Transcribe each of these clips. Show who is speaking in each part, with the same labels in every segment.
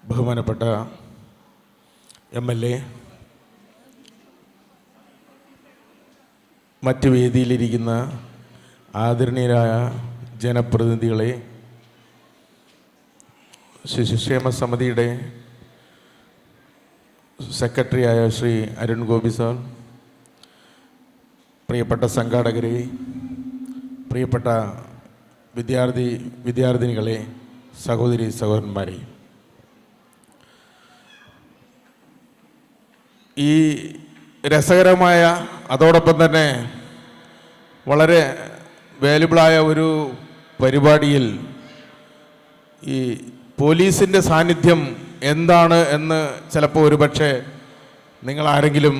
Speaker 1: ബഹുമാനപ്പെട്ട MLA, മറ്റ് വേദിയിലിരിക്കുന്ന ആദരണീയരായ ജനപ്രതിനിധികളെ, ശിശുക്ഷേമ സമിതിയുടെ സെക്രട്ടറിയായ ശ്രീ അരുൺ ഗോപി സാർ, പ്രിയപ്പെട്ട സംഘാടകരെ, പ്രിയപ്പെട്ട വിദ്യാർത്ഥിനികളെ, സഹോദരി സഹോദരന്മാരെ, ഈ രസകരമായ അതോടൊപ്പം തന്നെ വളരെ വാല്യുബിളായ ഒരു പരിപാടിയിൽ ഈ പോലീസിൻ്റെ സാന്നിധ്യം എന്താണ് എന്ന് ചിലപ്പോൾ ഒരുപക്ഷെ നിങ്ങളാരെങ്കിലും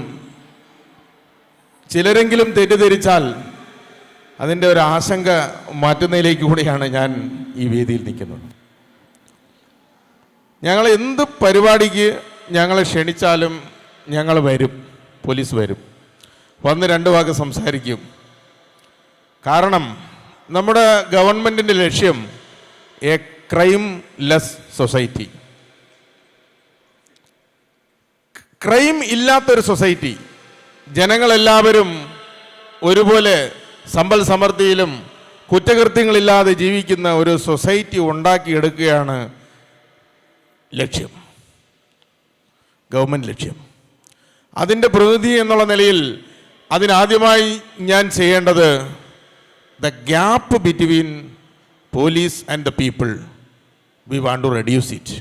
Speaker 1: ചിലരെങ്കിലും തെറ്റിദ്ധരിച്ചാൽ അതിൻ്റെ ഒരു ആശങ്ക മാറ്റുന്നതിലേക്ക് കൂടിയാണ് ഞാൻ ഈ വേദിയിൽ നിൽക്കുന്നത്. ഞങ്ങൾ എന്ത് പരിപാടിക്ക് ഞങ്ങളെ ക്ഷണിച്ചാലും ഞങ്ങൾ വരും, പോലീസ് വരും, വന്ന് 2 വാക്ക് സംസാരിക്കും. കാരണം നമ്മുടെ ഗവൺമെൻറ്റിൻ്റെ ലക്ഷ്യം A crime less society, crime ഇല്ലാത്തൊരു സൊസൈറ്റി, ജനങ്ങളെല്ലാവരും ഒരുപോലെ സമ്പൽ സമൃദ്ധിയിലും കുറ്റകൃത്യങ്ങളില്ലാതെ ജീവിക്കുന്ന ഒരു സൊസൈറ്റി ഉണ്ടാക്കിയെടുക്കുകയാണ് ലക്ഷ്യം, ഗവൺമെൻറ് ലക്ഷ്യം. അതിൻ്റെ പ്രതിനിധി എന്നുള്ള നിലയിൽ അതിനാദ്യമായി ഞാൻ ചെയ്യേണ്ടത് the gap between police and the people we want to reduce it.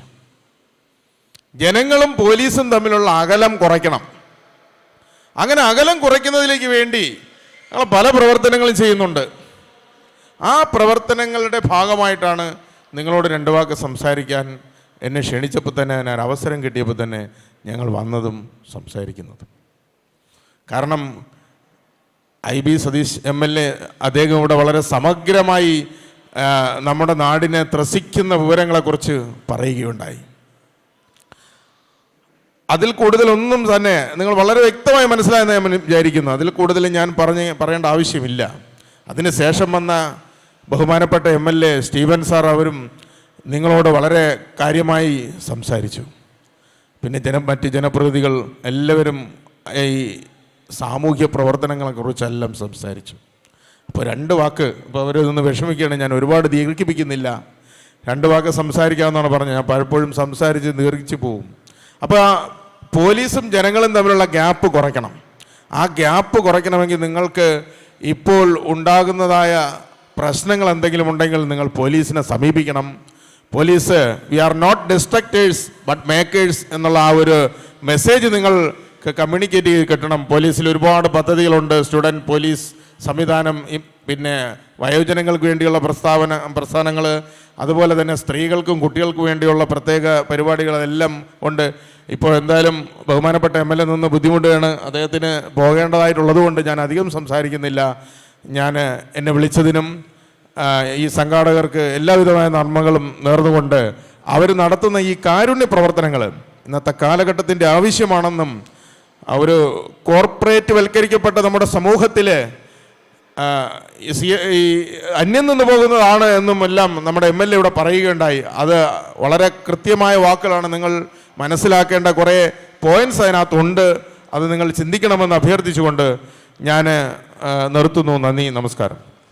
Speaker 1: ജനങ്ങളും പോലീസും തമ്മിലുള്ള അകലം കുറയ്ക്കണം. അങ്ങനെ അകലം കുറയ്ക്കുന്നതിലേക്ക് വേണ്ടി ഞങ്ങൾ പല പ്രവർത്തനങ്ങളും ചെയ്യുന്നുണ്ട്. ആ പ്രവർത്തനങ്ങളുടെ ഭാഗമായിട്ടാണ് നിങ്ങളോട് 2 വാക്ക് സംസാരിക്കാൻ എന്നെ ക്ഷണിച്ചപ്പോൾ തന്നെ, ഞാൻ അവസരം കിട്ടിയപ്പോൾ തന്നെ ഞങ്ങൾ വന്നതും സംസാരിക്കുന്നതും. കാരണം IB സതീഷ് MLA അദ്ദേഹം ഇവിടെ വളരെ സമഗ്രമായി നമ്മുടെ നാടിനെ ത്രസിക്കുന്ന വിവരങ്ങളെക്കുറിച്ച് പറയുകയുണ്ടായി. അതിൽ കൂടുതലൊന്നും തന്നെ നിങ്ങൾ വളരെ വ്യക്തമായി മനസ്സിലായെന്ന് ഞാൻ വിചാരിക്കുന്നു. അതിൽ കൂടുതൽ ഞാൻ പറയേണ്ട ആവശ്യമില്ല. അതിന് ശേഷം വന്ന ബഹുമാനപ്പെട്ട MLA സ്റ്റീവൻ സാർ അവരും നിങ്ങളോട് വളരെ കാര്യമായി സംസാരിച്ചു. പിന്നെ മറ്റ് ജനപ്രതിനിധികൾ എല്ലാവരും ഈ സാമൂഹ്യ പ്രവർത്തനങ്ങളെക്കുറിച്ചെല്ലാം സംസാരിച്ചു. അപ്പോൾ 2 വാക്ക്, ഇപ്പോൾ അവർ നിന്ന് വിഷമിക്കുകയാണ്, ഞാൻ ഒരുപാട് ദീർഘിപ്പിക്കുന്നില്ല, 2 വാക്ക് സംസാരിക്കാമെന്നാണ് പറഞ്ഞത്. ഞാൻ പലപ്പോഴും സംസാരിച്ച് ദീർഘിച്ചു പോകും. അപ്പോൾ പോലീസും ജനങ്ങളും തമ്മിലുള്ള ഗ്യാപ്പ് കുറയ്ക്കണം. ആ ഗ്യാപ്പ് കുറയ്ക്കണമെങ്കിൽ നിങ്ങൾക്ക് ഇപ്പോൾ ഉണ്ടാകുന്നതായ പ്രശ്നങ്ങൾ എന്തെങ്കിലും ഉണ്ടെങ്കിൽ നിങ്ങൾ പോലീസിനെ സമീപിക്കണം. Police we are not destructors but makers എന്നുള്ള ആ ഒരു മെസ്സേജ് നിങ്ങൾക്ക് കമ്മ്യൂണിക്കേറ്റ് ചെയ്ത് കിട്ടണം. പോലീസിൽ ഒരുപാട് പദ്ധതികളുണ്ട്, സ്റ്റുഡൻറ്റ് പോലീസ് സംവിധാനം, പിന്നെ വയോജനങ്ങൾക്ക് വേണ്ടിയുള്ള പ്രസ്ഥാനങ്ങൾ, അതുപോലെ തന്നെ സ്ത്രീകൾക്കും കുട്ടികൾക്കും വേണ്ടിയുള്ള പ്രത്യേക പരിപാടികളെല്ലാം ഉണ്ട്. ഇപ്പോൾ എന്തായാലും ബഹുമാനപ്പെട്ട MLA നിന്ന് ബുദ്ധിമുട്ടാണ്, അദ്ദേഹത്തിന് പോകേണ്ടതായിട്ടുള്ളത് കൊണ്ട് ഞാൻ അധികം സംസാരിക്കുന്നില്ല. ഞാൻ എന്നെ വിളിച്ചതിനും ഈ സംഘാടകർക്ക് എല്ലാവിധമായ നന്മകളും നേർന്നുകൊണ്ട് അവർ നടത്തുന്ന ഈ കാരുണ്യ പ്രവർത്തനങ്ങൾ ഇന്നത്തെ കാലഘട്ടത്തിൻ്റെ ആവശ്യമാണെന്നും ഒരു കോർപ്പറേറ്റ് വൽക്കരിക്കപ്പെട്ട നമ്മുടെ സമൂഹത്തിൽ ഈ അന്യം നിന്ന് പോകുന്നതാണ് എന്നും എല്ലാം നമ്മുടെ MLA ഇവിടെ പറയുകയുണ്ടായി. അത് വളരെ കൃത്യമായ വാക്കുകളാണ്. നിങ്ങൾ മനസ്സിലാക്കേണ്ട കുറേ പോയിൻറ്റ്സ് അതിനകത്തുണ്ട്. അത് നിങ്ങൾ ചിന്തിക്കണമെന്ന് അഭ്യർത്ഥിച്ചുകൊണ്ട് ഞാൻ നിർത്തുന്നു. നന്ദി, നമസ്കാരം.